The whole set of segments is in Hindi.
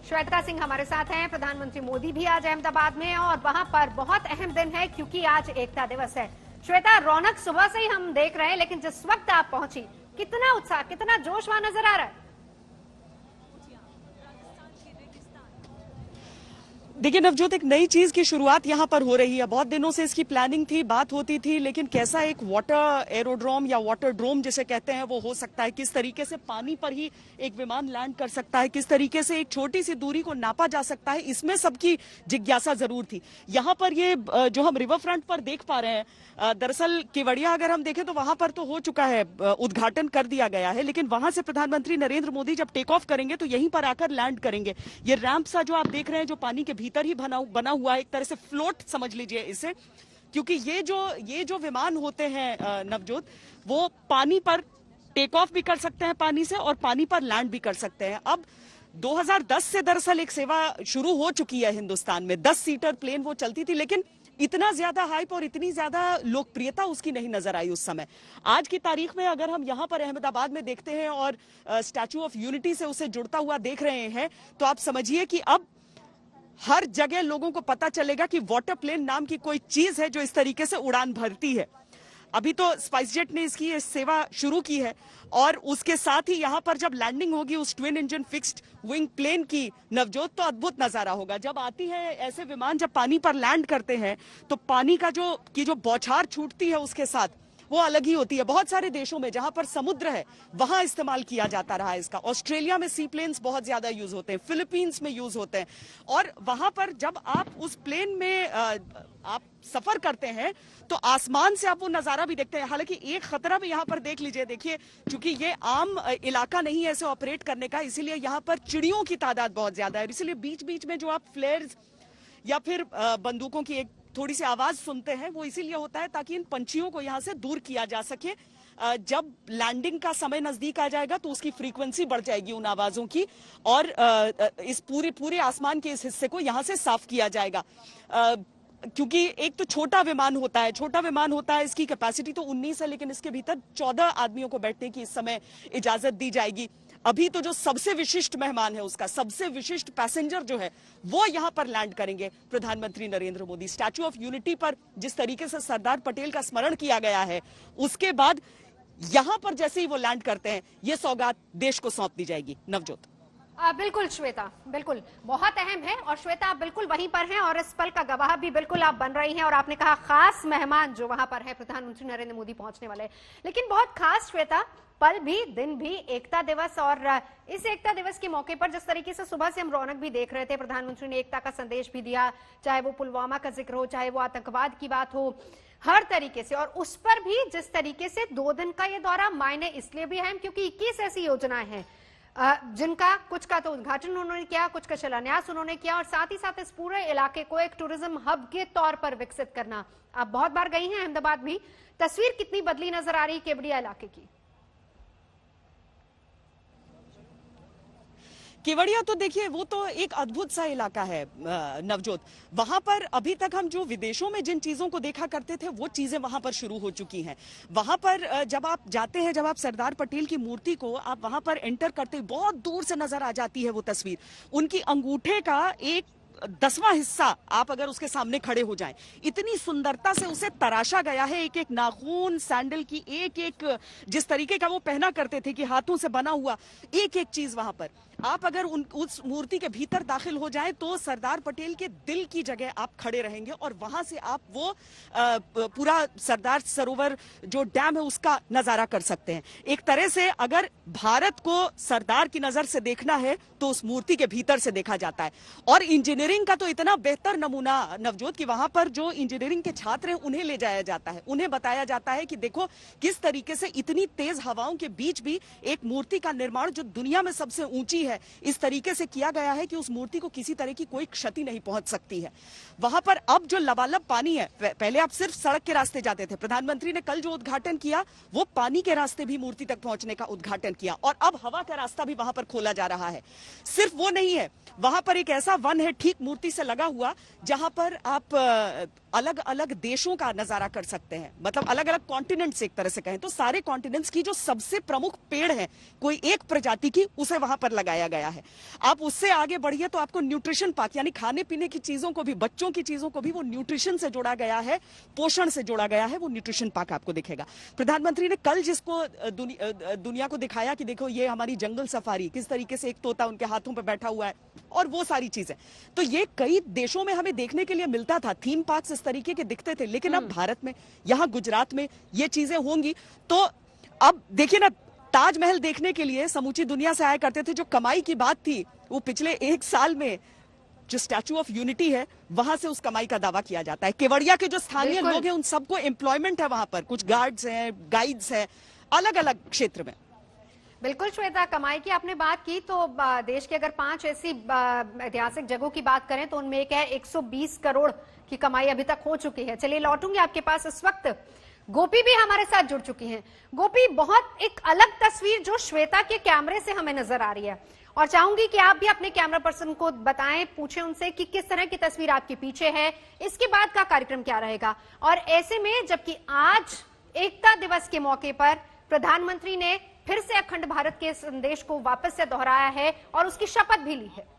श्वेता सिंह हमारे साथ हैं। प्रधानमंत्री मोदी भी आज अहमदाबाद में और वहां पर बहुत अहम दिन है क्योंकि आज एकता दिवस है। श्वेता, रौनक सुबह से ही हम देख रहे हैं, लेकिन जिस वक्त आप पहुंची कितना उत्साह, कितना जोश वहां नजर आ रहा है? देखिए नवजोत, एक नई चीज की शुरुआत यहाँ पर हो रही है। बहुत दिनों से इसकी प्लानिंग थी, बात होती थी, लेकिन कैसा एक वाटर एरोड्रोम या वाटर ड्रोम जिसे कहते हैं वो हो सकता है, किस तरीके से पानी पर ही एक विमान लैंड कर सकता है, किस तरीके से एक छोटी सी दूरी को नापा जा सकता है, इसमें सबकी जिज्ञासा जरूर थी। यहाँ पर ये जो हम रिवर फ्रंट पर देख पा रहे हैं, दरअसल केवड़िया अगर हम देखें तो वहां पर तो हो चुका है, उद्घाटन कर दिया गया है, लेकिन वहां से प्रधानमंत्री नरेंद्र मोदी जब टेक ऑफ करेंगे तो यहीं पर आकर लैंड करेंगे। ये रैंप सा जो आप देख रहे हैं, जो पानी के भीतर ही बना हुआ है, एक तरह से फ्लोट समझ लीजिए इसे, क्योंकि ये जो विमान होते हैं नवजोत, वो पानी पर टेक ऑफ भी कर सकते हैं पानी से और पानी पर लैंड भी कर सकते हैं। अब 2010 से दरअसल एक सेवा शुरू हो चुकी है हिंदुस्तान में। 10 सीटर प्लेन वो चलती थी, लेकिन इतना ज्यादा हाइप और इतनी ज्यादा लोकप्रियता उसकी नहीं नजर आई उस समय। आज की तारीख में अगर हम यहाँ पर अहमदाबाद में देखते हैं और स्टैच्यू ऑफ यूनिटी से उसे जुड़ता हुआ देख रहे हैं, तो आप समझिए कि अब हर जगह लोगों को पता चलेगा कि वाटर प्लेन नाम की कोई चीज है जो इस तरीके से उड़ान भरती है। अभी तो स्पाइसजेट ने इसकी सेवा शुरू की है और उसके साथ ही यहाँ पर जब लैंडिंग होगी उस twin engine fixed wing plane की नवजोत, तो अद्भुत नजारा होगा। जब आती है ऐसे विमान, जब पानी पर लैंड करते हैं तो पानी का जो बौछार छूटती है उसके साथ वो अलग ही होती है। बहुत सारे देशों में जहां पर समुद्र है वहां इस्तेमाल किया जाता रहा है इसका। ऑस्ट्रेलिया में सी प्लेन्स बहुत ज्यादा यूज होते हैं, फिलीपींस में यूज होते हैं, और वहां पर जब आप उस प्लेन में आप सफर करते हैं तो आसमान से आप वो नजारा भी देखते हैं। हालांकि एक खतरा भी यहाँ पर देख लीजिए, देखिए, क्योंकि ये आम इलाका नहीं है ऐसे ऑपरेट करने का, इसीलिए यहाँ पर चिड़ियों की तादाद बहुत ज्यादा है। इसलिए बीच बीच में जो आप फ्लेयर्स या फिर बंदूकों की एक थोड़ी सी आवाज सुनते हैं, वो इसीलिए होता है ताकि इन पंछियों को यहाँ से दूर किया जा सके। जब लैंडिंग का समय नजदीक आ जाएगा तो उसकी फ्रीक्वेंसी बढ़ जाएगी उन आवाजों की, और इस पूरे आसमान के इस हिस्से को यहाँ से साफ किया जाएगा। क्योंकि एक तो छोटा विमान होता है, इसकी कैपेसिटी तो 19 है, लेकिन इसके भीतर 14 आदमियों को बैठने की इस समय इजाजत दी जाएगी। अभी तो जो सबसे विशिष्ट मेहमान है, उसका सबसे विशिष्ट पैसेंजर जो है, वो यहां पर लैंड करेंगे प्रधानमंत्री Narendra Modi. Statue of unity पर जिस तरीके से सरदार पटेल का स्मरण किया गया है, उसके बाद यहां पर जैसे ही वो लैंड करते हैं, ये सौगात देश को सौंप दी जाएगी। नवजोत। बिल्कुल श्वेता, बिल्कुल बहुत अहम है और श्वेता आप बिल्कुल वहीं पर हैं और इस पल का गवाह भी बिल्कुल आप बन रही हैं। और आपने कहा खास मेहमान जो वहां पर है, प्रधानमंत्री नरेंद्र मोदी पहुंचने वाले, लेकिन बहुत खास श्वेता पल भी, दिन भी, एकता दिवस। और इस एकता दिवस के मौके पर जिस तरीके से सुबह से हम रौनक भी देख रहे थे, प्रधानमंत्री ने एकता का संदेश भी दिया, चाहे वो पुलवामा का जिक्र हो, चाहे वो आतंकवाद की बात हो, हर तरीके से। और उस पर भी जिस तरीके से 2 दिन का ये दौरा मायने इसलिए भी है क्योंकि 21 ऐसी योजनाएं हैं जिनका कुछ का तो उद्घाटन उन्होंने किया, कुछ का शिलान्यास उन्होंने किया, और साथ ही साथ इस पूरे इलाके को एक टूरिज्म हब के तौर पर विकसित करना। आप बहुत बार गई हैं अहमदाबाद भी, तस्वीर कितनी बदली नजर आ रही केवड़िया इलाके की? केवड़िया तो देखिए, वो तो एक अद्भुत सा इलाका है नवजोत। वहां पर अभी तक हम जो विदेशों में जिन चीजों को देखा करते थे, वो चीजें वहां पर शुरू हो चुकी हैं। वहां पर जब आप जाते हैं, जब आप सरदार पटेल की मूर्ति को आप वहां पर एंटर करते, बहुत दूर से नजर आ जाती है वो तस्वीर। उनकी अंगूठे का एक 10वां हिस्सा आप अगर उसके सामने खड़े हो जाएं, इतनी सुंदरता से उसे तराशा गया है। एक एक नाखून, सैंडल की एक जिस तरीके का वो पहना करते थे कि हाथों से बना हुआ एक एक चीज वहां पर, आप अगर उस मूर्ति के भीतर दाखिल हो जाएं तो सरदार पटेल के दिल की जगह आप खड़े रहेंगे और वहां से आप वो पूरा सरदार सरोवर जो डैम है उसका नजारा कर सकते हैं। एक तरह से अगर भारत को सरदार की नजर से देखना है तो उस मूर्ति के भीतर से देखा जाता है। और इंजीनियरिंग का तो इतना बेहतर नमूना नवजोत कि वहां पर जो इंजीनियरिंग के छात्र हैं उन्हें ले जाया जाता है, उन्हें बताया जाता है कि देखो किस तरीके से इतनी तेज हवाओं के बीच भी एक मूर्ति का निर्माण जो दुनिया में सबसे ऊंची है, इस तरीके से किया गया है कि उस मूर्ति को किसी तरह की कोई क्षति नहीं पहुंच सकती है। वहां पर अब जो लबालब पानी है, पहले आप सिर्फ सड़क के रास्ते जाते थे, प्रधानमंत्री ने कल जो उद्घाटन किया वो पानी के रास्ते भी मूर्ति तक पहुंचने का उद्घाटन किया, और अब हवा का रास्ता भी वहां पर खोला जा रहा है। सिर्फ वो नहीं है, वहां पर एक ऐसा वन है ठीक मूर्ति से लगा हुआ, जहां पर आप अलग अलग देशों का नजारा कर सकते हैं, मतलब अलग अलग कॉन्टिनेंट्स एक तरह से कहें तो सारे कॉन्टिनेंट्स की जो सबसे प्रमुख पेड़ है कोई एक प्रजाति की, उसे वहां पर लगाया गया है। आप उससे आगे बढ़िए तो आपको न्यूट्रिशन पार्क, यानी खाने पीने की चीजों को भी, बच्चों की चीजों को भी वो न्यूट्रिशन से जोड़ा गया है, पोषण से जोड़ा गया है, वो न्यूट्रिशन पार्क आपको दिखेगा। प्रधानमंत्री ने कल जिसको दुनिया को दिखाया कि देखो ये हमारी जंगल सफारी, किस तरीके से एक तोता उनके हाथों पर बैठा हुआ है और वो सारी चीजें, तो ये कई देशों में हमें देखने के लिए मिलता था, थीम पार्क इस तरीके के दिखते थे, लेकिन अब भारत में, यहां गुजरात में ये चीजें होंगी। तो अब देखिए ना, ताजमहल देखने के लिए समूची दुनिया से आया करते थे। जो कमाई की बात थी वो पिछले एक साल में जो स्टैचू ऑफ यूनिटी है वहां से उस कमाई का दावा किया जाता है। केवड़िया के जो स्थानीय लोग हैं उन सबको एम्प्लॉयमेंट है वहां पर, कुछ गार्ड्स हैं, गाइड्स हैं, अलग अलग क्षेत्र में। बिल्कुल श्वेता, कमाई की आपने बात की तो देश की अगर 5 ऐसी ऐतिहासिक जगहों की बात करें तो उनमें एक है 120 करोड़ की कमाई अभी तक हो चुकी है। चलिए लौटूंगी आपके पास, इस वक्त गोपी भी हमारे साथ जुड़ चुकी हैं। गोपी, बहुत एक अलग तस्वीर जो श्वेता के कैमरे से हमें नजर आ रही है, और चाहूंगी कि आप भी अपने कैमरा पर्सन को बताएं, पूछें उनसे कि किस तरह की तस्वीर आपके पीछे है, इसके बाद का कार्यक्रम क्या रहेगा। और ऐसे में जबकि आज एकता दिवस के मौके पर प्रधानमंत्री ने फिर से अखंड भारत के संदेश को वापस से दोहराया है और उसकी शपथ भी ली है।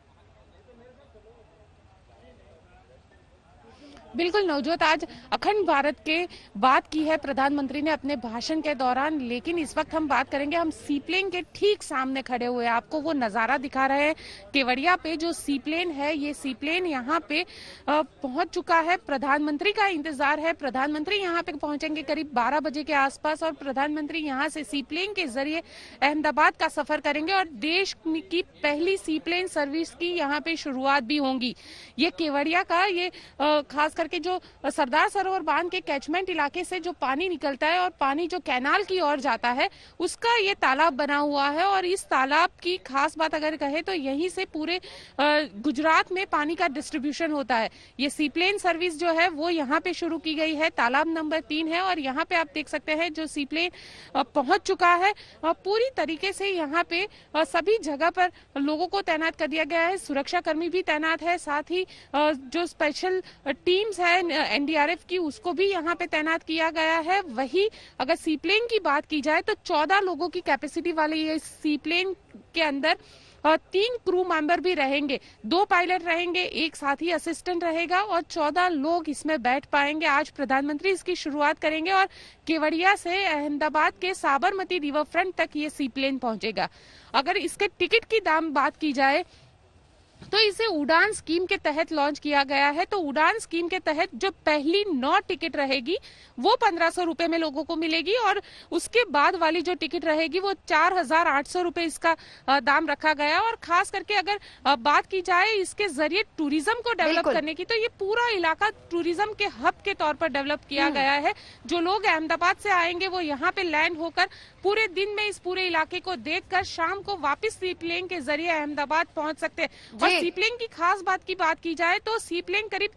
बिल्कुल नवजोत, आज अखंड भारत के बात की है प्रधानमंत्री ने अपने भाषण के दौरान, लेकिन इस वक्त हम बात करेंगे, हम सीप्लेन के ठीक सामने खड़े हुए हैं, आपको वो नज़ारा दिखा रहे हैं। केवड़िया पे जो सीप्लेन है, ये सीप्लेन यहाँ पे पहुंच चुका है। प्रधानमंत्री का इंतजार है, प्रधानमंत्री यहाँ पे पहुंचेंगे करीब 12 बजे के आसपास और प्रधानमंत्री यहाँ से सीप्लेन के जरिए अहमदाबाद का सफर करेंगे और देश की पहली सीप्लेन सर्विस की यहाँ पे शुरुआत भी होगी। ये केवड़िया का, ये खास करके जो सरदार सरोवर बांध के कैचमेंट इलाके से जो पानी निकलता है और पानी जो कैनाल की ओर जाता है, उसका ये तालाब बना हुआ है। और इस तालाब की खास बात अगर कहे तो यहीं से पूरे गुजरात में पानी का डिस्ट्रीब्यूशन होता है। ये सीप्लेन सर्विस जो है वो यहाँ पे शुरू की गई है, तालाब नंबर 3 है और यहाँ पे आप देख सकते हैं जो सीप्लेन पहुंच चुका है। पूरी तरीके से यहाँ पे सभी जगह पर लोगों को तैनात कर दिया गया है, सुरक्षा कर्मी भी तैनात है, साथ ही जो स्पेशल टीम्स है एनडीआरएफ की, उसको भी यहाँ पे तैनात किया गया है। वही अगर सीप्लेन की बात की जाए तो 14 लोगों की कैपेसिटी वाले ये सीप्लेन के अंदर 3 क्रू मेंबर भी रहेंगे, 2 पायलट रहेंगे, एक साथी असिस्टेंट रहेगा और 14 लोग इसमें बैठ पाएंगे। आज प्रधानमंत्री इसकी शुरुआत करेंगे और केवड़िया से अहमदाबाद के साबरमती रिवर फ्रंट तक ये सीप्लेन पहुंचेगा। अगर इसके टिकट की दाम बात की जाए तो इसे उड़ान स्कीम के तहत लॉन्च किया गया है। तो उड़ान स्कीम के तहत जो पहली 9 टिकट रहेगी वो 1500 रुपए में लोगों को मिलेगी और उसके बाद वाली जो टिकट रहेगी वो 4800 रुपए इसका दाम रखा गया। और खास करके अगर बात की जाए इसके जरिए टूरिज्म को डेवलप करने की, तो ये पूरा इलाका टूरिज्म के हब के तौर पर डेवलप किया गया है। जो लोग अहमदाबाद से आएंगे वो यहाँ पे लैंड होकर पूरे दिन में इस पूरे इलाके को देखकर शाम को वापिस सीप्लेन के जरिए अहमदाबाद पहुंच सकते हैं। और सीप्लेन की खास बात की जाए तो सीप्लेन करीब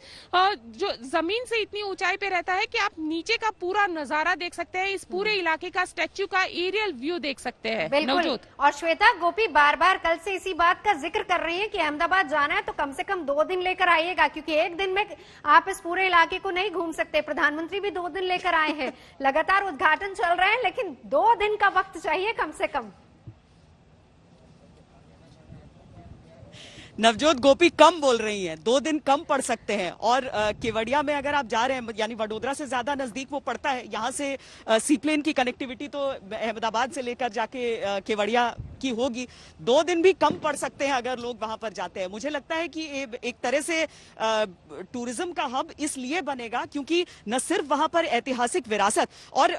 जो जमीन से इतनी ऊंचाई पे रहता है कि आप नीचे का पूरा नजारा देख सकते हैं, इस पूरे इलाके का स्टैच्यू का एरियल व्यू देख सकते हैं। बिल्कुल। और श्वेता, गोपी बार बार कल से इसी बात का जिक्र कर रही है कि अहमदाबाद जाना है तो कम से कम 2 दिन लेकर आइएगा, क्योंकि एक दिन में आप इस पूरे इलाके को नहीं घूम सकते। प्रधानमंत्री भी 2 दिन लेकर आए हैं, लगातार उद्घाटन चल रहे हैं, लेकिन 2 दिन का वक्त चाहिए कम से कम। नवजोत, गोपी कम बोल रही हैं, 2 दिन कम पड़ सकते हैं। और केवड़िया में अगर आप जा रहे हैं, यानी वडोदरा से ज्यादा नजदीक वो पड़ता है, यहाँ से सीप्लेन की कनेक्टिविटी तो अहमदाबाद से लेकर जाके केवड़िया की होगी। 2 दिन भी कम पड़ सकते हैं अगर लोग वहां पर जाते हैं। मुझे लगता है कि एक तरह से टूरिज्म का हब इसलिए बनेगा क्योंकि न सिर्फ वहां पर ऐतिहासिक विरासत, और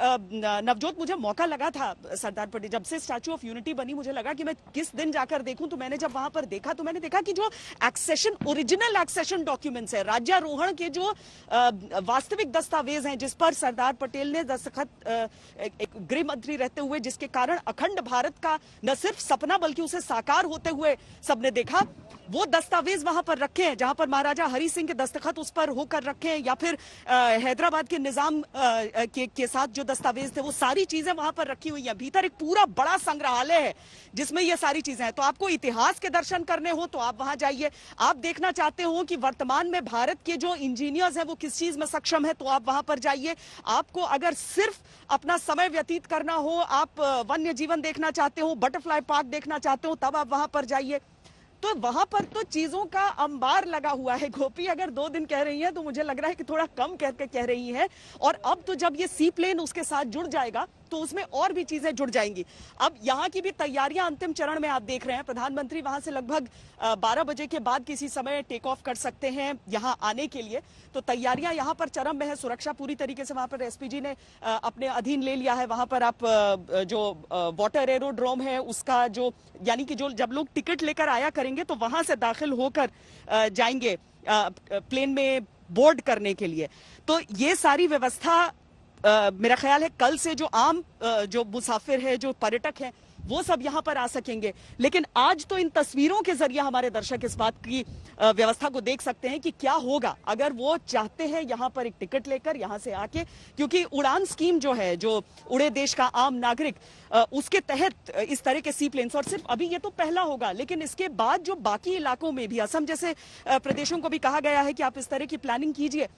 नवजोत मुझे मौका लगा था सरदार पटेल, जब से स्टैचू ऑफ यूनिटी बनी मुझे लगा कि मैं किस दिन जाकर देखूं, तो मैंने जब वहां पर देखा तो मैंने देखा कि जो एक्सेशन, ओरिजिनल एक्सेशन डॉक्यूमेंट्स है, राज्यारोहण के जो वास्तविक दस्तावेज हैं जिस पर सरदार पटेल ने दस्तखत गृह मंत्री रहते हुए, जिसके कारण अखंड भारत का न सिर्फ सपना बल्कि उसे साकार होते हुए सबने देखा, वो दस्तावेज वहां पर रखे हैं जहां पर महाराजा हरि सिंह के दस्तखत उस पर होकर रखे हैं, या फिर हैदराबाद के निजाम के साथ जो दस्तावेज थे वो सारी चीजें वहां पर रखी हुई हैं। भीतर एक पूरा बड़ा संग्रहालय है जिसमें ये सारी चीजें हैं। तो आपको इतिहास के दर्शन करने हो तो आप वहां जाइए। आप देखना चाहते हो कि वर्तमान में भारत के जो इंजीनियर्स हैं वो किस चीज में सक्षम है, तो आप वहां पर जाइए। आपको अगर सिर्फ अपना समय व्यतीत करना हो, आप वन्य जीवन देखना चाहते हो, बटरफ्लाई पार्क देखना चाहते हो, तब आप वहां पर जाइए। तो वहां पर तो चीजों का अंबार लगा हुआ है। गोपी अगर 2 दिन कह रही है तो मुझे लग रहा है कि थोड़ा कम कह रही है। और अब तो जब ये सी प्लेन उसके साथ जुड़ जाएगा तो उसमें और भी चीजें जुड़ जाएंगी। अब यहाँ की भी तैयारियां अंतिम चरण में आप देख रहे हैं। प्रधानमंत्री वहां से लगभग 12 बजे के बाद किसी समय टेक ऑफ कर सकते हैं यहाँ आने के लिए। तो तैयारियां यहाँ पर चरम में है। सुरक्षा पूरी तरीके से वहां पर एसपीजी ने अपने अधीन ले लिया है। वहां पर आप जो वाटर एरोड्रोम है उसका जो, यानी कि जो जब लोग टिकट लेकर आया करेंगे तो वहां से दाखिल होकर जाएंगे प्लेन में बोर्ड करने के लिए। तो ये सारी व्यवस्था मेरा ख्याल है कल से जो आम जो मुसाफिर है, जो पर्यटक है, वो सब यहाँ पर आ सकेंगे। लेकिन आज तो इन तस्वीरों के जरिए हमारे दर्शक इस बात की व्यवस्था को देख सकते हैं कि क्या होगा अगर वो चाहते हैं यहाँ पर एक टिकट लेकर यहाँ से आके, क्योंकि उड़ान स्कीम जो है, जो उड़े देश का आम नागरिक, उसके तहत इस तरह के सी प्लेन्स, और सिर्फ अभी ये तो पहला होगा, लेकिन इसके बाद जो बाकी इलाकों में भी, असम जैसे प्रदेशों को भी कहा गया है कि आप इस तरह की प्लानिंग कीजिए,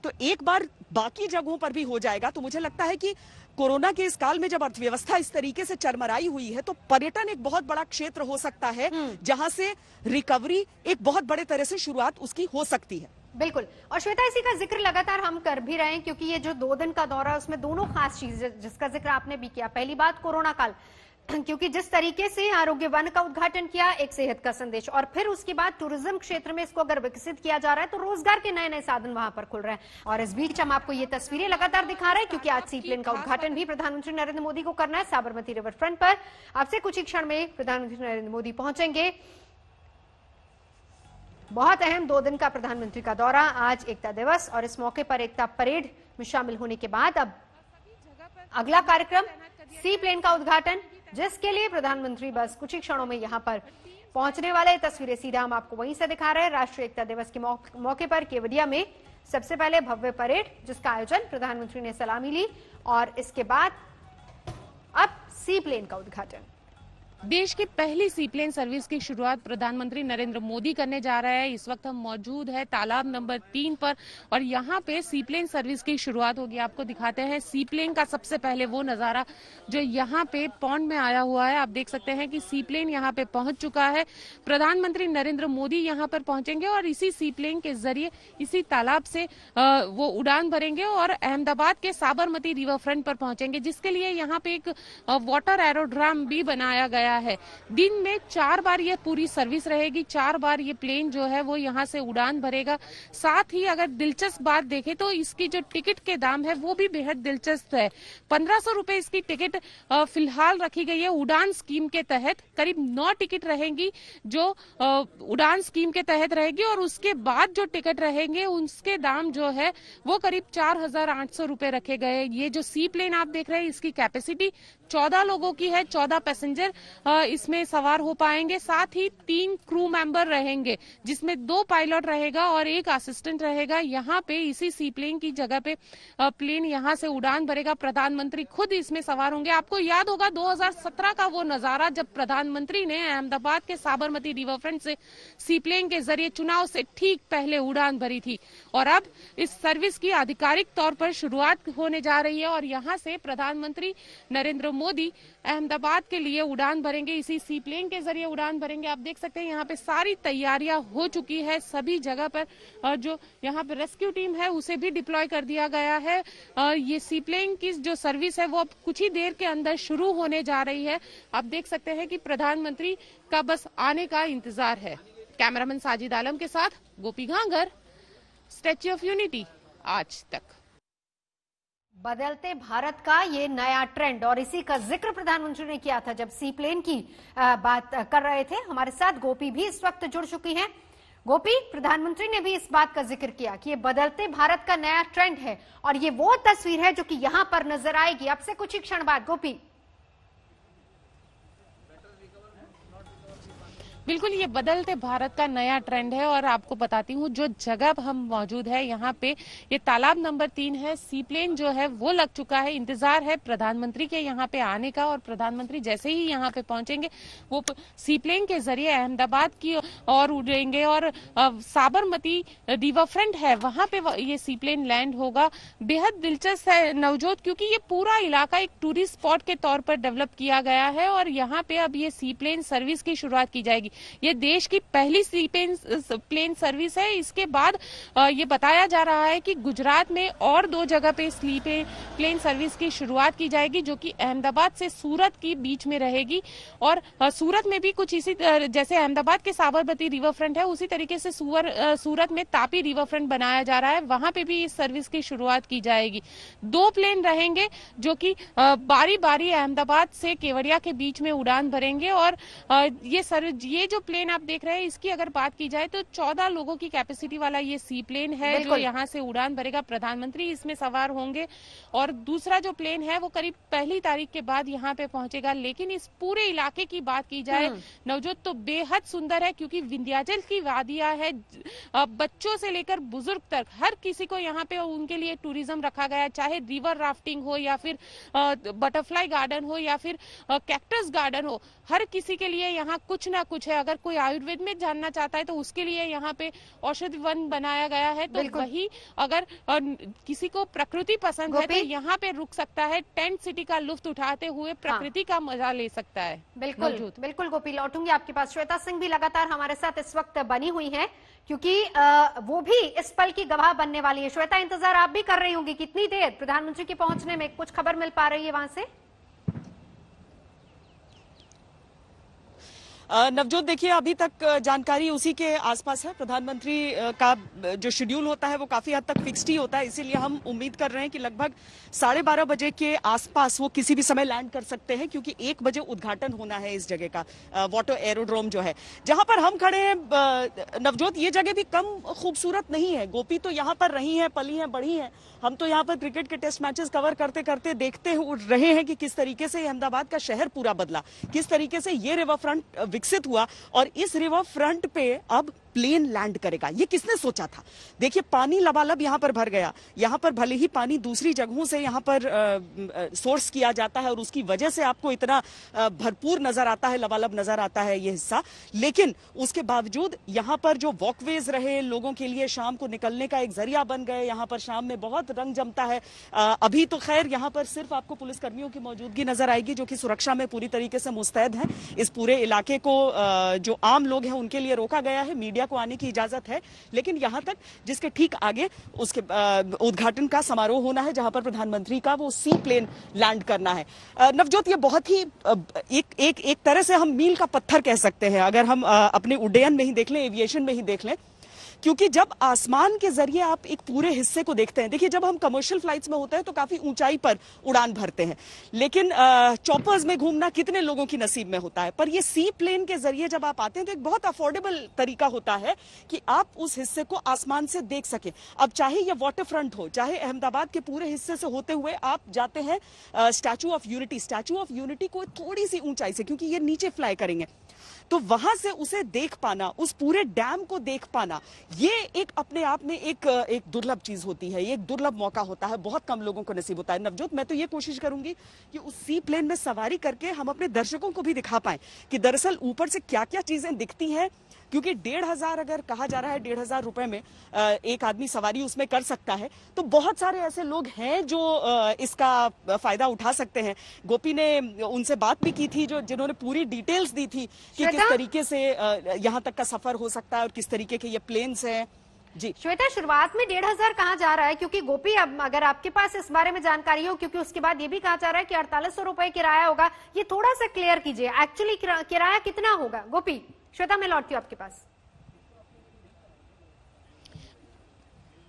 तो एक बार बाकी जगहों पर भी हो जाएगा। तो मुझे लगता है कि कोरोना के इस काल में जब अर्थव्यवस्था इस तरीके से चरमराई हुई है तो पर्यटन एक बहुत बड़ा क्षेत्र हो सकता है जहां से रिकवरी एक बहुत बड़े तरह से शुरुआत उसकी हो सकती है। बिल्कुल। और श्वेता, इसी का जिक्र लगातार हम कर भी रहे हैं क्योंकि ये जो 2 दिन का दौरा है उसमें दोनों खास चीजें जिसका जिक्र आपने भी किया। पहली बात कोरोना काल, क्योंकि जिस तरीके से आरोग्य वन का उद्घाटन किया, एक सेहत का संदेश, और फिर उसके बाद टूरिज्म क्षेत्र में इसको अगर विकसित किया जा रहा है तो रोजगार के नए नए साधन वहां पर खुल रहे हैं। और इस बीच हम आपको ये तस्वीरें लगातार दिखा रहे हैं क्योंकि आज सी प्लेन का उद्घाटन भी प्रधानमंत्री नरेंद्र मोदी को करना है साबरमती रिवर फ्रंट पर। आपसे कुछ ही क्षण में प्रधानमंत्री नरेंद्र मोदी पहुंचेंगे। बहुत अहम 2 दिन का प्रधानमंत्री का दौरा, आज एकता दिवस, और इस मौके पर एकता परेड में शामिल होने के बाद अब अगला कार्यक्रम सी प्लेन का उद्घाटन, जिसके लिए प्रधानमंत्री बस कुछ ही क्षणों में यहां पर पहुंचने वाले। तस्वीरें सीधा हम आपको वहीं से दिखा रहे हैं। राष्ट्रीय एकता दिवस के मौके पर केवडिया में सबसे पहले भव्य परेड, जिसका आयोजन प्रधानमंत्री ने सलामी ली, और इसके बाद अब सी प्लेन का उद्घाटन। देश की पहली सी प्लेन सर्विस की शुरुआत प्रधानमंत्री नरेंद्र मोदी करने जा रहे हैं। इस वक्त हम मौजूद है तालाब नंबर 3 पर और यहाँ पे सी प्लेन सर्विस की शुरुआत होगी। आपको दिखाते हैं सी प्लेन का सबसे पहले वो नजारा जो यहाँ पे पौंड में आया हुआ है। आप देख सकते हैं कि सी प्लेन यहाँ पे पहुंच चुका है। प्रधानमंत्री नरेंद्र मोदी यहाँ पर पहुंचेंगे और इसी सी प्लेन के जरिए इसी तालाब से वो उड़ान भरेंगे और अहमदाबाद के साबरमती रिवर फ्रंट पर पहुंचेंगे, जिसके लिए यहाँ पे एक वाटर एरोड्राम भी बनाया गया है। दिन में 4 बार ये पूरी सर्विस रहेगी, 4 बार ये प्लेन जो है वो यहाँ से उड़ान भरेगा। साथ ही अगर दिलचस्प बात देखें तो इसकी जो टिकट के दाम है वो भी बेहद दिलचस्प है। 1500 रुपए इसकी टिकट फिलहाल रखी गई है उड़ान स्कीम के तहत। करीब 9 टिकट रहेंगी जो उड़ान स्कीम के तहत रहेगी और उसके बाद जो टिकट रहेंगे उसके दाम जो है वो करीब 4800 रुपए रखे गए। ये जो सी प्लेन आप देख रहे हैं इसकी कैपेसिटी 14 लोगों की है, 14 पैसेंजर इसमें सवार हो पाएंगे। साथ ही 3 क्रू मेंबर रहेंगे जिसमें 2 पायलट रहेगा और 1 असिस्टेंट रहेगा। यहाँ पे इसी सी प्लेन की जगह पे प्लेन यहाँ से उड़ान भरेगा। प्रधानमंत्री खुद इसमें सवार होंगे। आपको याद होगा 2017 का वो नजारा जब प्रधानमंत्री ने अहमदाबाद के साबरमती रिवर फ्रंट से सी प्लेन के जरिए चुनाव से ठीक पहले उड़ान भरी थी और अब इस सर्विस की आधिकारिक तौर पर शुरुआत होने जा रही है और यहाँ से प्रधानमंत्री नरेंद्र मोदी अहमदाबाद के लिए उड़ान भरेंगे, इसी सी प्लेन के जरिए उड़ान भरेंगे। आप देख सकते हैं यहाँ पे सारी तैयारियां हो चुकी है। सभी जगह पर जो यहाँ पे रेस्क्यू टीम है उसे भी डिप्लॉय कर दिया गया है। ये सी प्लेन की जो सर्विस है वो अब कुछ ही देर के अंदर शुरू होने जा रही है। आप देख सकते हैं कि प्रधानमंत्री का बस आने का इंतजार है। कैमरामैन साजिद आलम के साथ गोपी घांगर, स्टैच्यू ऑफ यूनिटी, आज तक। बदलते भारत का ये नया ट्रेंड और इसी का जिक्र प्रधानमंत्री ने किया था जब सी प्लेन की बात कर रहे थे। हमारे साथ गोपी भी इस वक्त जुड़ चुकी हैं। गोपी, प्रधानमंत्री ने भी इस बात का जिक्र किया कि ये बदलते भारत का नया ट्रेंड है और ये वो तस्वीर है जो कि यहां पर नजर आएगी अब से कुछ ही क्षण बाद। गोपी, बिल्कुल, ये बदलते भारत का नया ट्रेंड है और आपको बताती हूँ जो जगह हम मौजूद है यहाँ पे, ये तालाब नंबर 3 है। सी प्लेन जो है वो लग चुका है, इंतजार है प्रधानमंत्री के यहाँ पे आने का और प्रधानमंत्री जैसे ही यहाँ पे पहुंचेंगे वो सी प्लेन के जरिए अहमदाबाद की ओर उड़ेंगे और साबरमती रिवर फ्रंट है वहां पे ये सी प्लेन लैंड होगा। बेहद दिलचस्प है नवजोत, क्योंकि ये पूरा इलाका एक टूरिस्ट स्पॉट के तौर पर डेवलप किया गया है और यहाँ पे अब ये सी प्लेन सर्विस की शुरुआत की जाएगी। ये देश की पहली सी प्लेन सर्विस है। इसके बाद ये बताया जा रहा है कि गुजरात में और 2 जगह पे सी प्लेन सर्विस की शुरुआत की जाएगी, जो कि अहमदाबाद से सूरत की बीच में रहेगी। और सूरत में भी कुछ इसी जैसे अहमदाबाद के साबरमती रिवर फ्रंट है, उसी तरीके से सूरत में तापी रिवर फ्रंट बनाया जा रहा है, वहां पे भी इस सर्विस की शुरुआत की जाएगी। 2 प्लेन रहेंगे जो कि बारी बारी अहमदाबाद से केवड़िया के बीच में उड़ान भरेंगे। और ये जो प्लेन आप देख रहे हैं, इसकी अगर बात की जाए तो 14 लोगों की कैपेसिटी वाला ये सी प्लेन है जो यहाँ से उड़ान भरेगा। प्रधानमंत्री इसमें सवार होंगे और दूसरा जो प्लेन है वो करीब 1 तारीख के बाद यहाँ पे पहुंचेगा। लेकिन इस पूरे इलाके की बात की जाए नवजोत तो बेहद सुंदर है, क्योंकि विंध्याचल की वादियां है, बच्चों से लेकर बुजुर्ग तक हर किसी को यहाँ पे उनके लिए टूरिज्म रखा गया है। चाहे रिवर राफ्टिंग हो या फिर बटरफ्लाई गार्डन हो या फिर कैक्टस गार्डन हो, हर किसी के लिए यहाँ कुछ ना कुछ है। अगर कोई आयुर्वेद में जानना चाहता है तो उसके लिए यहाँ पे औषधि वन बनाया गया है। तो वही अगर किसी को प्रकृति पसंद है तो यहाँ पे रुक सकता है, टेंट सिटी का लुत्फ उठाते हुए प्रकृति का मजा ले सकता है। बिल्कुल बिल्कुल गोपी, लौटूंगी आपके पास। श्वेता सिंह भी लगातार हमारे साथ इस वक्त बनी हुई है, क्योंकि वो भी इस पल की गवाह बनने वाली है। श्वेता, इंतजार आप भी कर रही होंगी, कितनी देर प्रधानमंत्री के पहुंचने में, कुछ खबर मिल पा रही है वहां से? नवजोत, देखिए अभी तक जानकारी उसी के आसपास है। प्रधानमंत्री का जो शेड्यूल होता है वो काफी हद तक फिक्स्ड ही होता है, इसीलिए हम उम्मीद कर रहे हैं कि लगभग 12:30 बजे के आसपास वो किसी भी समय लैंड कर सकते हैं, क्योंकि 1 बजे उद्घाटन होना है इस जगह का, वाटर एरोड्रोम जो है जहां पर हम खड़े हैं। नवजोत, ये जगह भी कम खूबसूरत नहीं है। गोपी तो यहाँ पर रही है, पली है, बढ़ी है। हम तो यहाँ पर क्रिकेट के टेस्ट मैचेस कवर करते करते देखते रहे हैं कि किस तरीके से अहमदाबाद का शहर पूरा बदला, किस तरीके से ये रिवर फ्रंट विकसित हुआ और इस रिवर फ्रंट पे अब प्लेन लैंड करेगा। ये किसने सोचा था? देखिए, पानी लबालब यहां पर भर गया। यहां पर भले ही पानी दूसरी जगहों से यहां पर सोर्स किया जाता है और उसकी वजह से आपको इतना भरपूर नजर आता है, लबालब नजर आता है ये हिस्सा, लेकिन उसके बावजूद यहां पर जो वॉकवेज रहे लोगों के लिए, शाम को निकलने का एक जरिया बन गए। यहां पर शाम में बहुत रंग जमता है। अभी तो खैर यहां पर सिर्फ आपको पुलिस कर्मियों की मौजूदगी नजर आएगी, जो कि सुरक्षा में पूरी तरीके से मुस्तैद है। इस पूरे इलाके को जो आम लोग हैं उनके लिए रोका गया है, मीडिया को आने की इजाजत है। लेकिन यहां तक जिसके ठीक आगे उसके उद्घाटन का समारोह होना है, जहां पर प्रधानमंत्री का वो सी प्लेन लैंड करना है। नवजोत, ये बहुत ही एक तरह से हम मील का पत्थर कह सकते हैं, अगर हम अपने उड्डयन में ही देख लें, एविएशन में ही देख लें, क्योंकि जब आसमान के जरिए आप एक पूरे हिस्से को देखते हैं। देखिए, जब हम कमर्शियल फ्लाइट्स में होते हैं तो काफी ऊंचाई पर उड़ान भरते हैं, लेकिन चॉपर्स में घूमना कितने लोगों की नसीब में होता है। पर ये सी प्लेन के जरिए जब आप आते हैं तो एक बहुत अफोर्डेबल तरीका होता है कि आप उस हिस्से को आसमान से देख सकें। अब चाहे ये वाटर फ्रंट हो, चाहे अहमदाबाद के पूरे हिस्से से होते हुए आप जाते हैं स्टैचू ऑफ यूनिटी को थोड़ी सी ऊंचाई से, क्योंकि ये नीचे फ्लाई करेंगे, तो वहां से उसे देख पाना, उस पूरे डैम को देख पाना, ये एक अपने आप में एक दुर्लभ चीज होती है, ये एक दुर्लभ मौका होता है, बहुत कम लोगों को नसीब होता है। नवजोत, मैं तो ये कोशिश करूंगी कि उस सी प्लेन में सवारी करके हम अपने दर्शकों को भी दिखा पाएं कि दरअसल ऊपर से क्या क्या चीजें दिखती हैं, क्योंकि 1,500 अगर कहा जा रहा है 1,500 रुपए में एक आदमी सवारी उसमें कर सकता है, तो बहुत सारे ऐसे लोग हैं जो इसका फायदा उठा सकते हैं। गोपी ने उनसे बात भी की थी जिन्होंने पूरी डिटेल्स दी थी कि किस तरीके से यहाँ तक का सफर हो सकता है और किस तरीके के ये प्लेन्स हैं। जी श्वेता, शुरुआत में 1,500 कहा जा रहा है, क्योंकि गोपी अब अगर आपके पास इस बारे में जानकारी हो, क्योंकि उसके बाद ये भी कहा जा रहा है कि 4800 रुपए किराया होगा, ये थोड़ा सा क्लियर कीजिए, एक्चुअली किराया कितना होगा? गोपी, श्वेता मैं लौटती हूँ आपके पास।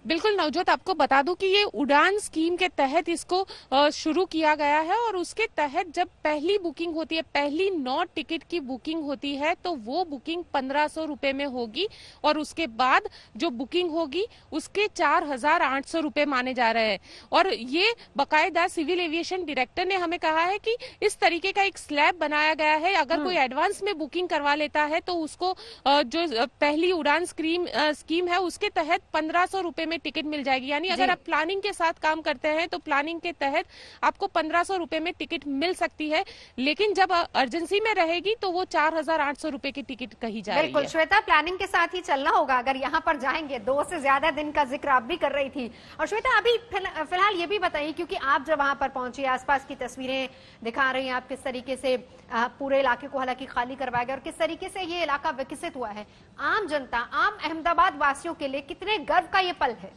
बिल्कुल नवजोत, आपको बता दूं कि ये उड़ान स्कीम के तहत इसको शुरू किया गया है और उसके तहत जब पहली बुकिंग होती है, पहली 9 टिकट की बुकिंग होती है तो वो बुकिंग 1500 रुपए में होगी और उसके बाद जो बुकिंग होगी उसके 4800 रुपए माने जा रहे हैं। और ये बाकायदा सिविल एविएशन डायरेक्टर ने हमें कहा है कि इस तरीके का एक स्लैब बनाया गया है, अगर कोई एडवांस में बुकिंग करवा लेता है तो उसको जो पहली उड़ान स्कीम है उसके तहत 1500 रुपए में टिकट मिल जाएगी। यानी अगर आप प्लानिंग के साथ काम करते हैं तो प्लानिंग के तहत आपको 1500 रुपए में टिकट मिल सकती है, लेकिन जब अर्जेंसी में रहेगी तो वो 4800 रुपए की टिकट कही जा रही है। बिल्कुल श्वेता, प्लानिंग के साथ ही चलना होगा अगर यहाँ पर जाएंगे। 2 से ज्यादा दिन का जिक्र आप भी कर रही थी। और श्वेता, अभी फिलहाल ये भी बताइए, क्योंकि आप जब वहां पर पहुंची, आसपास की तस्वीरें दिखा रही हैं आप, किस तरीके से पूरे इलाके को हालांकि खाली करवाया गया और किस तरीके से ये इलाका विकसित हुआ है। आम जनता, आम अहमदाबाद वासियों के लिए कितने गर्व का ये पल है?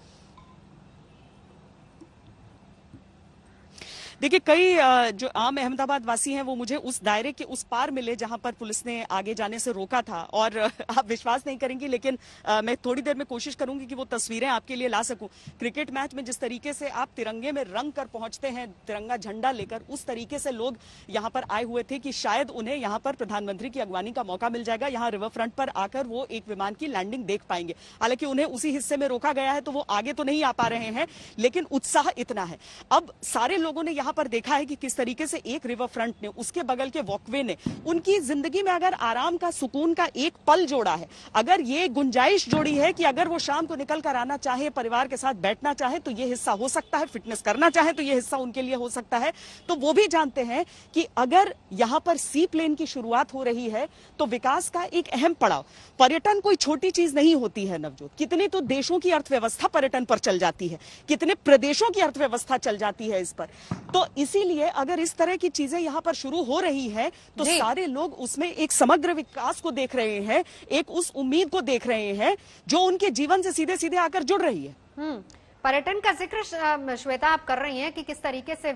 देखिए, कई जो आम अहमदाबाद वासी हैं वो मुझे उस दायरे के उस पार मिले जहां पर पुलिस ने आगे जाने से रोका था। और आप विश्वास नहीं करेंगी, लेकिन मैं थोड़ी देर में कोशिश करूंगी कि वो तस्वीरें आपके लिए ला सकूं। क्रिकेट मैच में जिस तरीके से आप तिरंगे में रंग कर पहुंचते हैं, तिरंगा झंडा लेकर, उस तरीके से लोग यहाँ पर आए हुए थे कि शायद उन्हें यहाँ पर प्रधानमंत्री की अगवानी का मौका मिल जाएगा, यहाँ रिवर फ्रंट पर आकर वो एक विमान की लैंडिंग देख पाएंगे। हालांकि उन्हें उसी हिस्से में रोका गया है तो वो आगे तो नहीं आ पा रहे हैं, लेकिन उत्साह इतना है। अब सारे लोगों ने पर देखा है कि किस तरीके से एक रिवर फ्रंट ने, उसके बगल के वॉकवे ने उनकी जिंदगी में अगर आराम का, सुकून का एक पल जोड़ा है, अगर ये गुंजाइश जोड़ी है कि अगर वो शाम को निकल कर आना चाहे, परिवार के साथ बैठना चाहे तो ये हिस्सा हो सकता है, फिटनेस करना चाहे तो ये हिस्सा उनके लिए हो सकता है। तो वो भी जानते हैं कि अगर यहां पर सी प्लेन की शुरुआत हो रही है तो विकास का एक अहम पड़ाव। पर्यटन कोई छोटी चीज नहीं होती है नवजोत, कितने तो देशों की अर्थव्यवस्था पर्यटन पर चल जाती है, कितने प्रदेशों की अर्थव्यवस्था चल जाती है इस पर। तो इसीलिए अगर इस तरह की चीजें यहां पर शुरू हो रही है तो सारे लोग उसमें एक समग्र विकास को देख रहे हैं, एक उस उम्मीद को देख रहे हैं जो उनके जीवन से सीधे सीधे आकर जुड़ रही है। पर्यटन का जिक्र श्वेता आप कर रही हैं कि किस तरीके से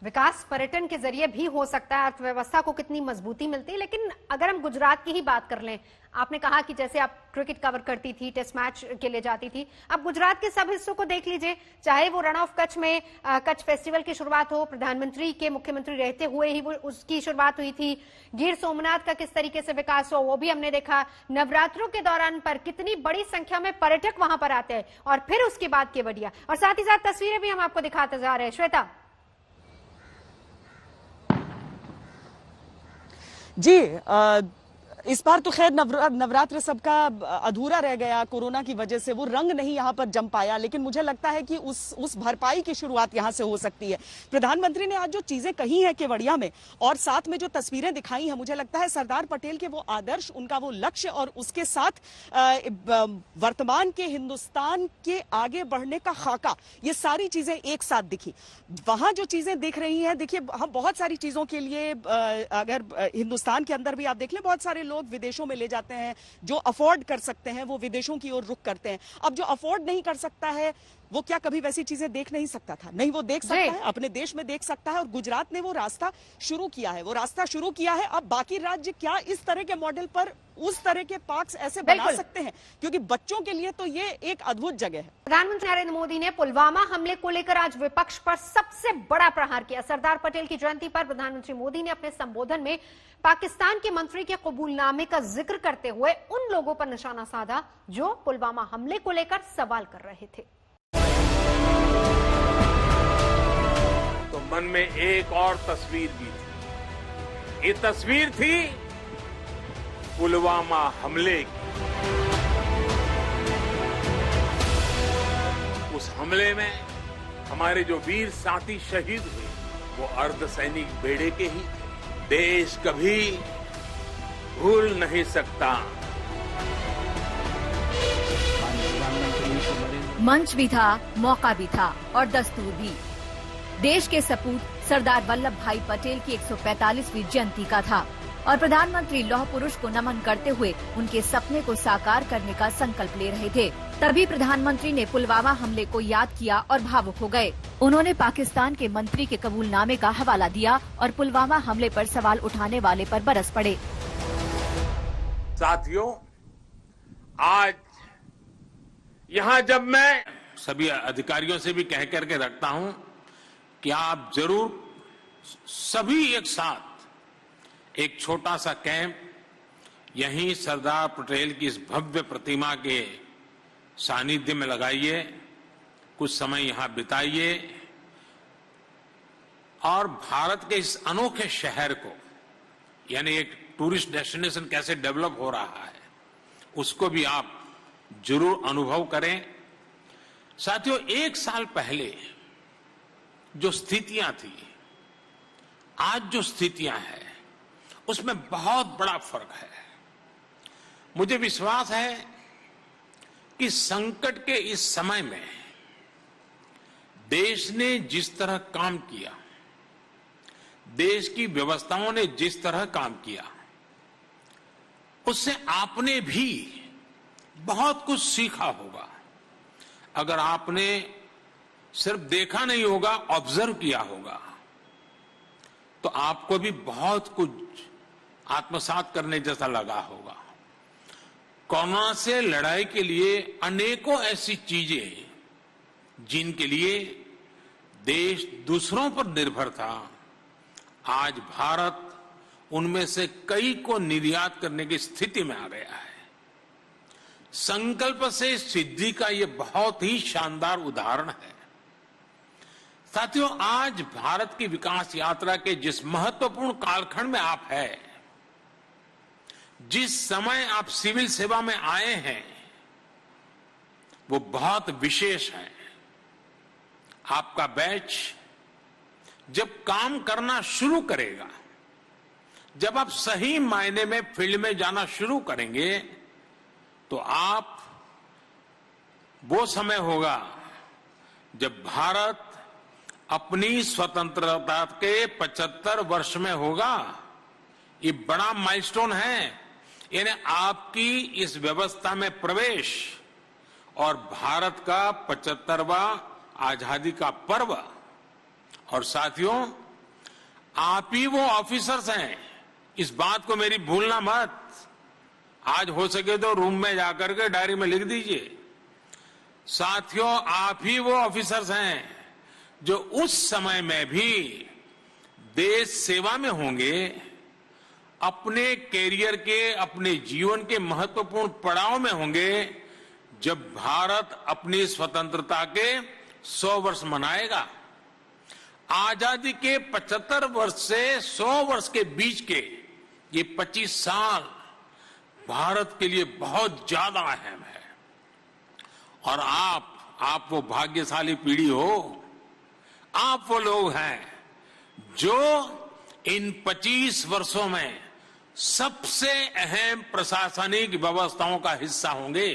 विकास पर्यटन के जरिए भी हो सकता है, अर्थव्यवस्था को कितनी मजबूती मिलती है। लेकिन अगर हम गुजरात की ही बात कर लें, आपने कहा कि जैसे आप क्रिकेट कवर करती थी, टेस्ट मैच के लिए जाती थी, अब गुजरात के सब हिस्सों को देख लीजिए, चाहे वो रण ऑफ कच्छ में कच्छ फेस्टिवल की शुरुआत हो, प्रधानमंत्री के मुख्यमंत्री रहते हुए ही वो उसकी शुरुआत हुई थी, गिर सोमनाथ का किस तरीके से विकास हो वो भी हमने देखा, नवरात्रों के दौरान पर कितनी बड़ी संख्या में पर्यटक वहां पर आते हैं, और फिर उसके बाद केवड़िया, और साथ ही साथ तस्वीरें भी हम आपको दिखाते जा रहे हैं। श्वेता जी, इस बार तो खैर नवरात्र सबका अधूरा रह गया कोरोना की वजह से, वो रंग नहीं यहाँ पर जम पाया, लेकिन मुझे लगता है कि उस भरपाई की शुरुआत यहाँ से हो सकती है। प्रधानमंत्री ने आज जो चीजें कही हैं केवड़िया में और साथ में जो तस्वीरें दिखाई हैं, मुझे लगता है सरदार पटेल के वो आदर्श, उनका वो लक्ष्य और उसके साथ वर्तमान के हिंदुस्तान के आगे बढ़ने का खाका, ये सारी चीजें एक साथ दिखी। वहां जो चीजें दिख रही हैं, देखिए हम बहुत सारी चीजों के लिए अगर हिंदुस्तान के अंदर भी आप देख लें, बहुत सारे लोग विदेशों में ले जाते हैं, जो अफोर्ड कर सकते हैं वो विदेशों की ओर रुख करते हैं। अब जो अफोर्ड नहीं कर सकता है वो क्या कभी वैसी चीजें देख नहीं सकता था? नहीं, वो देख सकता है, अपने देश में देख सकता है, और गुजरात ने वो रास्ता शुरू किया है, वो रास्ता शुरू किया है। अब बाकी राज्य क्या इस तरह के मॉडल पर उस तरह के पार्क्स ऐसे बना सकते हैं, क्योंकि बच्चों के लिए तो ये एक अद्भुत जगह है। प्रधानमंत्री नरेंद्र मोदी ने पुलवामा हमले को लेकर आज विपक्ष पर सबसे बड़ा प्रहार किया। सरदार पटेल की जयंती पर प्रधानमंत्री मोदी ने अपने संबोधन में पाकिस्तान के मंत्री के कबूलनामे का जिक्र करते हुए उन लोगों पर निशाना साधा जो पुलवामा हमले को लेकर सवाल कर रहे थे। तो मन में एक और तस्वीर भी थी, ये तस्वीर थी पुलवामा हमले की। उस हमले में हमारे जो वीर साथी शहीद हुए वो अर्धसैनिक बेड़े के ही थे। देश कभी भूल नहीं सकता। मंच भी था, मौका भी था और दस्तूर भी। देश के सपूत सरदार वल्लभ भाई पटेल की 145वीं जयंती का था और प्रधानमंत्री लौह पुरुष को नमन करते हुए उनके सपने को साकार करने का संकल्प ले रहे थे। तभी प्रधानमंत्री ने पुलवामा हमले को याद किया और भावुक हो गए। उन्होंने पाकिस्तान के मंत्री के कबूलनामे का हवाला दिया और पुलवामा हमले पर सवाल उठाने वाले पर बरस पड़े। साथियों, आज यहाँ जब मैं सभी अधिकारियों से भी कह करके रखता हूं कि आप जरूर सभी एक साथ एक छोटा सा कैंप यहीं सरदार पटेल की इस भव्य प्रतिमा के सानिध्य में लगाइए, कुछ समय यहां बिताइए और भारत के इस अनोखे शहर को, यानी एक टूरिस्ट डेस्टिनेशन कैसे डेवलप हो रहा है, उसको भी आप जरूर अनुभव करें। साथियों, एक साल पहले जो स्थितियां थी, आज जो स्थितियां हैं, उसमें बहुत बड़ा फर्क है। मुझे विश्वास है कि संकट के इस समय में देश ने जिस तरह काम किया, देश की व्यवस्थाओं ने जिस तरह काम किया, उससे आपने भी बहुत कुछ सीखा होगा। अगर आपने सिर्फ देखा नहीं होगा, ऑब्जर्व किया होगा, तो आपको भी बहुत कुछ आत्मसात करने जैसा लगा होगा। कोरोना से लड़ाई के लिए अनेकों ऐसी चीजें जिनके लिए देश दूसरों पर निर्भर था, आज भारत उनमें से कई को निर्यात करने की स्थिति में आ गया है। संकल्प से सिद्धि का यह बहुत ही शानदार उदाहरण है। साथियों, आज भारत की विकास यात्रा के जिस महत्वपूर्ण कालखंड में आप हैं, जिस समय आप सिविल सेवा में आए हैं, वो बहुत विशेष है। आपका बैच जब काम करना शुरू करेगा, जब आप सही मायने में फील्ड में जाना शुरू करेंगे, तो आप वो समय होगा जब भारत अपनी स्वतंत्रता के 75 वर्ष में होगा। ये बड़ा माइलस्टोन है, यानी आपकी इस व्यवस्था में प्रवेश और भारत का 75वां आजादी का पर्व। और साथियों, आप ही वो ऑफिसर्स हैं, इस बात को मेरी भूलना मत। आज हो सके तो रूम में जाकर के डायरी में लिख दीजिए। साथियों, आप ही वो ऑफिसर्स हैं जो उस समय में भी देश सेवा में होंगे, अपने कैरियर के, अपने जीवन के महत्वपूर्ण पड़ाव में होंगे, जब भारत अपनी स्वतंत्रता के 100 वर्ष मनाएगा। आजादी के 75 वर्ष से 100 वर्ष के बीच के ये 25 साल भारत के लिए बहुत ज्यादा अहम है। और आप वो भाग्यशाली पीढ़ी हो, आप वो लोग हैं जो इन 25 वर्षों में सबसे अहम प्रशासनिक व्यवस्थाओं का हिस्सा होंगे।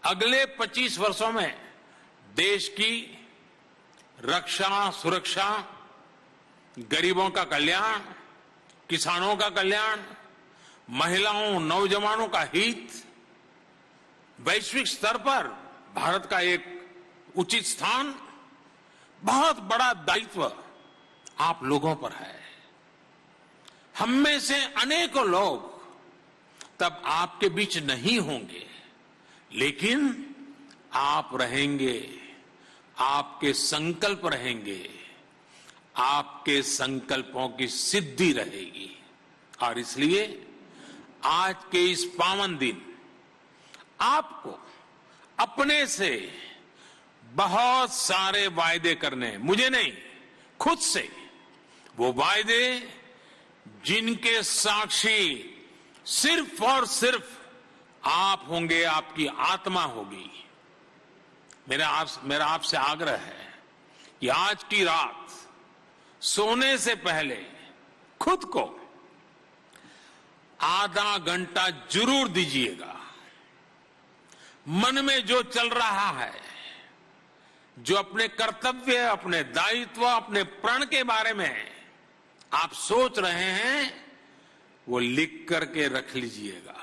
अगले 25 वर्षों में देश की रक्षा, सुरक्षा, गरीबों का कल्याण, किसानों का कल्याण, महिलाओं, नौजवानों का हित, वैश्विक स्तर पर भारत का एक उचित स्थान, बहुत बड़ा दायित्व आप लोगों पर है। हम में से अनेकों लोग तब आपके बीच नहीं होंगे, लेकिन आप रहेंगे, आपके संकल्प रहेंगे, आपके संकल्पों की सिद्धि रहेगी। और इसलिए आज के इस पावन दिन आपको अपने से बहुत सारे वायदे करने हैं। मुझे नहीं, खुद से वो वायदे जिनके साक्षी सिर्फ और सिर्फ आप होंगे, आपकी आत्मा होगी। मेरा आपसे आग्रह है कि आज की रात सोने से पहले खुद को आधा घंटा जरूर दीजिएगा। मन में जो चल रहा है, जो अपने कर्तव्य, अपने दायित्व, अपने प्रण के बारे में आप सोच रहे हैं, वो लिख करके रख लीजिएगा।